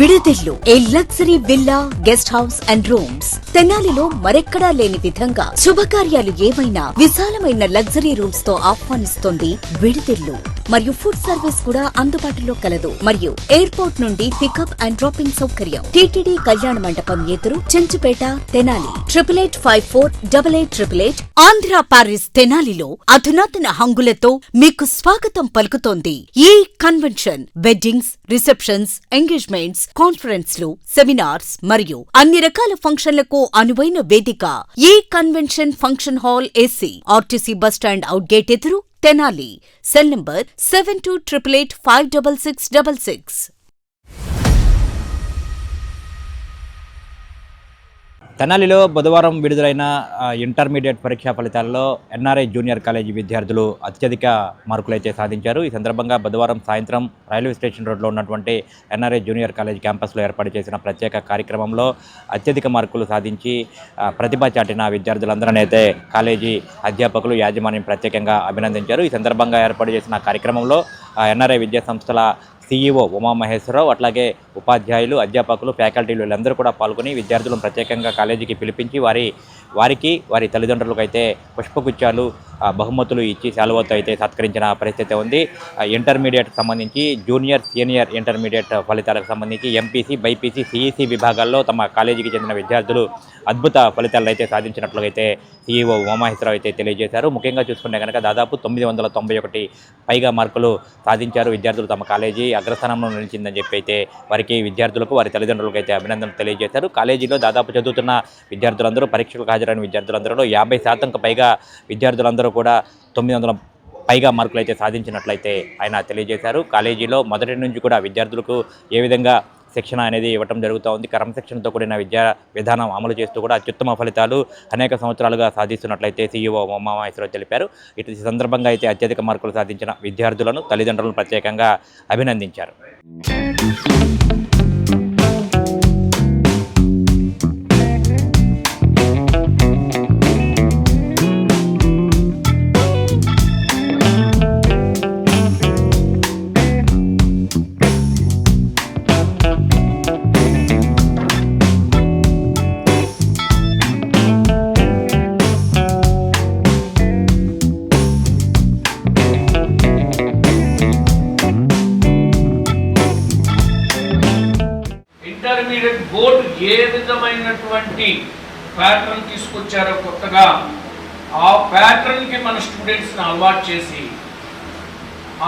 విడిదిల్లు ఏ luxury villa guest house and rooms తెనాలిలో మరెక్కడా లేని విధంగా శుభకార్యాలు ఏమైనా విశాలమైన లగ్జరీ రూమ్స్ తో ఆహ్వానిస్తోంది విడిదిల్లు. మరియు ఫుడ్ సర్వీస్ కూడా అందుబాటులో కలదు. మరియు ఎయిర్పోర్ట్ నుండి పికప్ అండ్ డ్రాపింగ్ సౌకర్యం. టీటీడీ కళ్యాణ మండపం ఎదురు చెంచుపేట తెనాలి 88548888. ఆంధ్ర పారిస్ తెనాలిలో అధునాతన హంగులతో మీకు స్వాగతం పలుకుతోంది ఈ కన్వెన్షన్. వెడ్డింగ్స్, రిసెప్షన్స్, ఎంగేజ్మెంట్స్, కాన్ఫరెన్స్లు, సెమినార్స్ మరియు అన్ని రకాల ఫంక్షన్లకు అనువైన వేదిక. ఈ convention function hall AC RTC bus stand out gate ఎదురు తెనాలి. Cell number 7288856666. తెనాలిలో బుధవారం విడుదలైన ఇంటర్మీడియట్ పరీక్షా ఫలితాల్లో ఎన్ఆర్ఐ జూనియర్ కాలేజీ విద్యార్థులు అత్యధిక మార్కులైతే సాధించారు. ఈ సందర్భంగా బుధవారం సాయంత్రం రైల్వే స్టేషన్ రోడ్లో ఉన్నటువంటి ఎన్ఆర్ఐ జూనియర్ కాలేజీ క్యాంపస్లో ఏర్పాటు చేసిన ప్రత్యేక కార్యక్రమంలో అత్యధిక మార్కులు సాధించి ప్రతిభ చాటిన విద్యార్థులందరూ అయితే కాలేజీ అధ్యాపకులు, యాజమాన్యం ప్రత్యేకంగా అభినందించారు. ఈ సందర్భంగా ఏర్పాటు చేసిన కార్యక్రమంలో ఎన్ఆర్ఐ విద్యా సంస్థల CEO ఉమామహేశ్వరరావు, అట్లాగే ఉపాధ్యాయులు, అధ్యాపకులు, ఫ్యాకల్టీలు వీళ్ళందరూ కూడా పాల్గొని విద్యార్థులను ప్రత్యేకంగా కాలేజీకి పిలిపించి వారి తల్లిదండ్రులకు అయితే పుష్పగుచ్చాలు, బహుమతులు ఇచ్చి శాలువాతో అయితే సత్కరించిన పరిస్థితి ఉంది. ఇంటర్మీడియట్కి సంబంధించి జూనియర్, సీనియర్ ఇంటర్మీడియట్ ఫలితాలకు సంబంధించి MPC, BIPC, CEC విభాగాల్లో తమ కాలేజీకి చెందిన విద్యార్థులు అద్భుత ఫలితాలను అయితే సాధించినట్లుగా అయితే CEO ఉమామహేశ్వరరావు అయితే తెలియజేశారు. ముఖ్యంగా చూసుకుంటే కనుక దాదాపు 991 పైగా మార్కులు సాధించారు విద్యార్థులు. తమ కాలేజీ అగ్రస్థానంలో నిలిచిందని చెప్పి అయితే వారికి విద్యార్థులకు, వారి తల్లిదండ్రులకు అయితే అభినందనలు తెలియజేశారు. కాలేజీలో దాదాపు చదువుతున్న విద్యార్థులందరూ, పరీక్షలకు హాజరైన విద్యార్థులందరూ 50% పైగా విద్యార్థులందరూ కూడా 900 పైగా మార్కులు అయితే సాధించినట్లయితే ఆయన తెలియజేశారు. కాలేజీలో మొదటి నుంచి కూడా విద్యార్థులకు ఏ విధంగా శిక్షణ అనేది ఇవ్వటం జరుగుతూ ఉంది. క్రమశిక్షణతో కూడిన విద్యా విధానం అమలు చేస్తూ కూడా అత్యుత్తమ ఫలితాలు అనేక సంవత్సరాలుగా సాధిస్తున్నట్లయితే CEO ఉమామహేశ్వరరావు తెలిపారు. ఇటు సందర్భంగా అయితే అత్యధిక మార్కులు సాధించిన విద్యార్థులను, తల్లిదండ్రులను ప్రత్యేకంగా అభినందించారు. ఇంటర్మీడియట్ బోర్డు ఏ విధమైనటువంటి ప్యాటర్న్ తీసుకొచ్చారో కొత్తగా, ఆ ప్యాటర్న్కి మన స్టూడెంట్స్ని అలవాటు చేసి,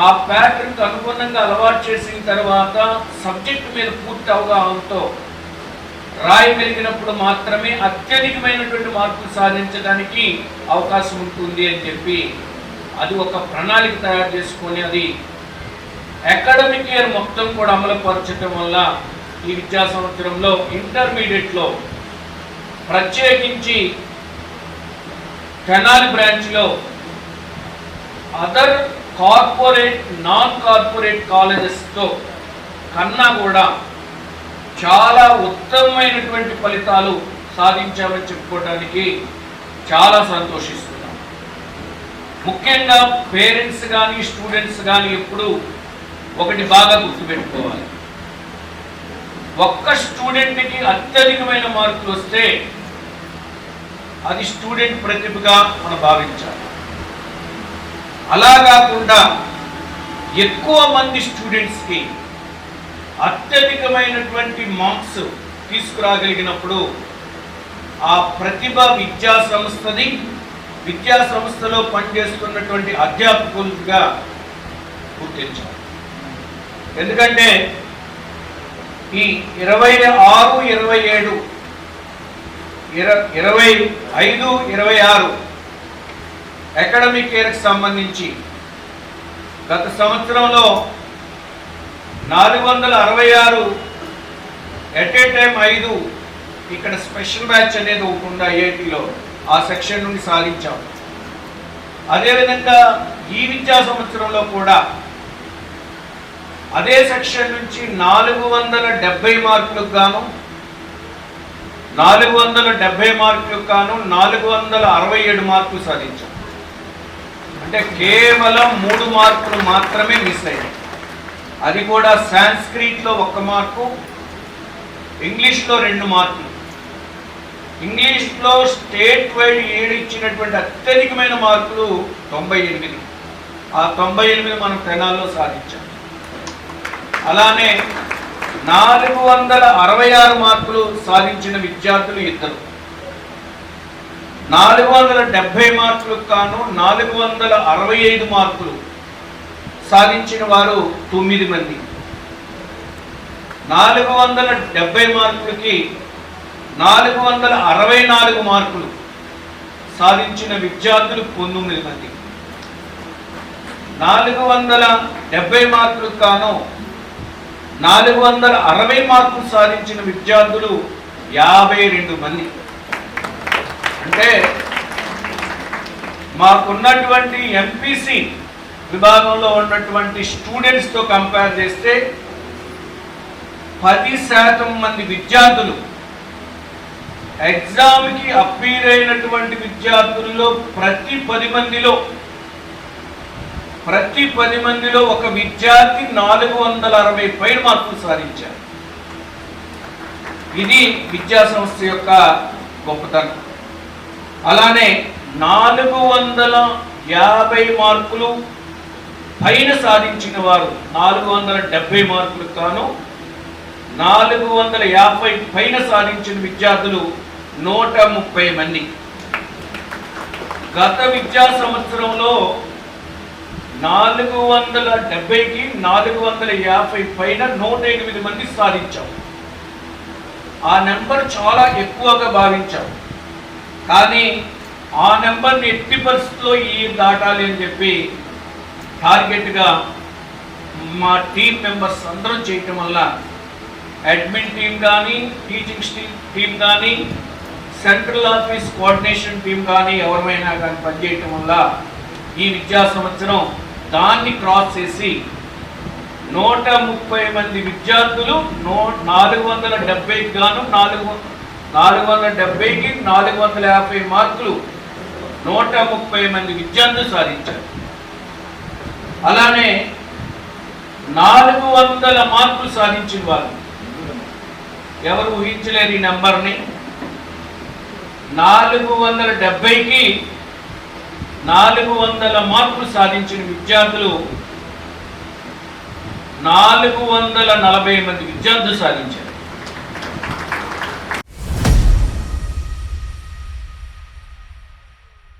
ఆ ప్యాటర్న్కి అనుగుణంగా అలవాటు చేసిన తర్వాత సబ్జెక్టు మీద పూర్తి అవగాహనతో రాయగలిగినప్పుడు మాత్రమే అత్యధికమైనటువంటి మార్కులు సాధించడానికి అవకాశం ఉంటుంది అని చెప్పి అది ఒక ప్రణాళిక తయారు చేసుకొని అది అకాడమిక్ ఇయర్ మొత్తం కూడా అమలుపరచడం వల్ల ఈ విద్యా సంవత్సరంలో ఇంటర్మీడియట్లో ప్రత్యేకించి తెనాలి బ్రాంచ్లో అదర్ కార్పొరేట్, నాన్ కార్పొరేట్ కాలేజెస్తో కన్నా కూడా చాలా ఉత్తమమైనటువంటి ఫలితాలు సాధించామని చెప్పుకోవడానికి చాలా సంతోషిస్తున్నాం. ముఖ్యంగా పేరెంట్స్ కానీ, స్టూడెంట్స్ కానీ ఎప్పుడు ఒకటి బాగా గుర్తుపెట్టుకోవాలి. ఒక్క స్టూడెంట్కి అత్యధికమైన మార్కులు వస్తే అది స్టూడెంట్ ప్రతిభగా మనం భావించాలి. అలా కాకుండా ఎక్కువ మంది స్టూడెంట్స్కి అత్యధికమైనటువంటి మార్క్స్ తీసుకురాగలిగినప్పుడు ఆ ప్రతిభ విద్యా సంస్థది, విద్యా సంస్థలో పనిచేస్తున్నటువంటి అధ్యాపకులుగా గుర్తించాలి. ఎందుకంటే ఈ 26, 27, 25, 26 అకాడమిక్ ఇయర్కి సంబంధించి గత సంవత్సరంలో 466 ఎట్ ఏ టైం 5 ఇక్కడ స్పెషల్ బ్యాచ్ అనేది ఒకటి ఉంది IITలో, ఆ సెక్షన్ నుండి సాధించాం. అదేవిధంగా ఈ విద్యా సంవత్సరంలో కూడా అదే సెక్షన్ నుంచి 470 మార్కులకు గాను 467 మార్కులు సాధించాం. అంటే కేవలం 3 మార్కులు మాత్రమే మిస్ అయ్యాయి. అది కూడా సాంస్క్రిట్లో 1 మార్కు, ఇంగ్లీష్లో 2 మార్కులు. ఇంగ్లీష్లో స్టేట్ వైడ్ ఏడు ఇచ్చినటువంటి అత్యధికమైన మార్కులు 98. ఆ 98 మనం తెనాల్లో సాధించాం. అలానే 466 మార్కులు సాధించిన విద్యార్థులు 2. 470 మార్కులకు కాను 465 మార్కులు సాధించిన వారు 9 మంది. 470 మార్కులకి 464 మార్కులు సాధించిన విద్యార్థులు 19 మంది. 470 మార్కులకు కాను 460 మార్కులు సాధించిన విద్యార్థులు 52 మంది. అంటే మాకున్నటువంటి ఎంపీసీ విభాగంలో ఉన్నటువంటి స్టూడెంట్స్తో కంపేర్ చేస్తే 10% మంది విద్యార్థులు ఎగ్జామ్కి అప్పీర్ అయినటువంటి విద్యార్థుల్లో ప్రతి 10 మందిలో ఒక విద్యార్థి 460 పైన మార్కులు సాధించారు. ఇది విద్యా సంస్థ యొక్క గొప్పతనం. అలానే 450 మార్కులు పైన సాధించిన వారు 470 మార్కులకు కాను 450 పైన సాధించిన విద్యార్థులు 130 మంది. గత విద్యా సంవత్సరంలో 470కి 450 పైన 108 మంది సాధించాం. ఆ నెంబర్ చాలా ఎక్కువగా భావించాం. కానీ ఆ నెంబర్ని ఎట్టి పరిస్థితుల్లో దాటాలి అని చెప్పి టార్గెట్గా మా టీం మెంబర్స్ అందరం చేయటం వల్ల అడ్మిన్ టీం కానీ, టీచింగ్ టీం కానీ, సెంట్రల్ ఆఫీస్ కోఆర్డినేషన్ టీం కానీ ఎవరైనా కానీ పనిచేయటం వల్ల ఈ విద్యా సంవత్సరం దాన్ని క్రాస్ చేసి 130 మంది విద్యార్థులు 470కి గాను 470కి 450 మార్కులు 130 మంది విద్యార్థులు సాధించారు. అలానే 400 మార్కులు సాధించిన వారు ఎవరు ఊహించలేరు ఈ నెంబర్ని. 470కి 400 మార్కులు సాధించిన విద్యార్థులు 440 మంది విద్యార్థులు సాధించారు.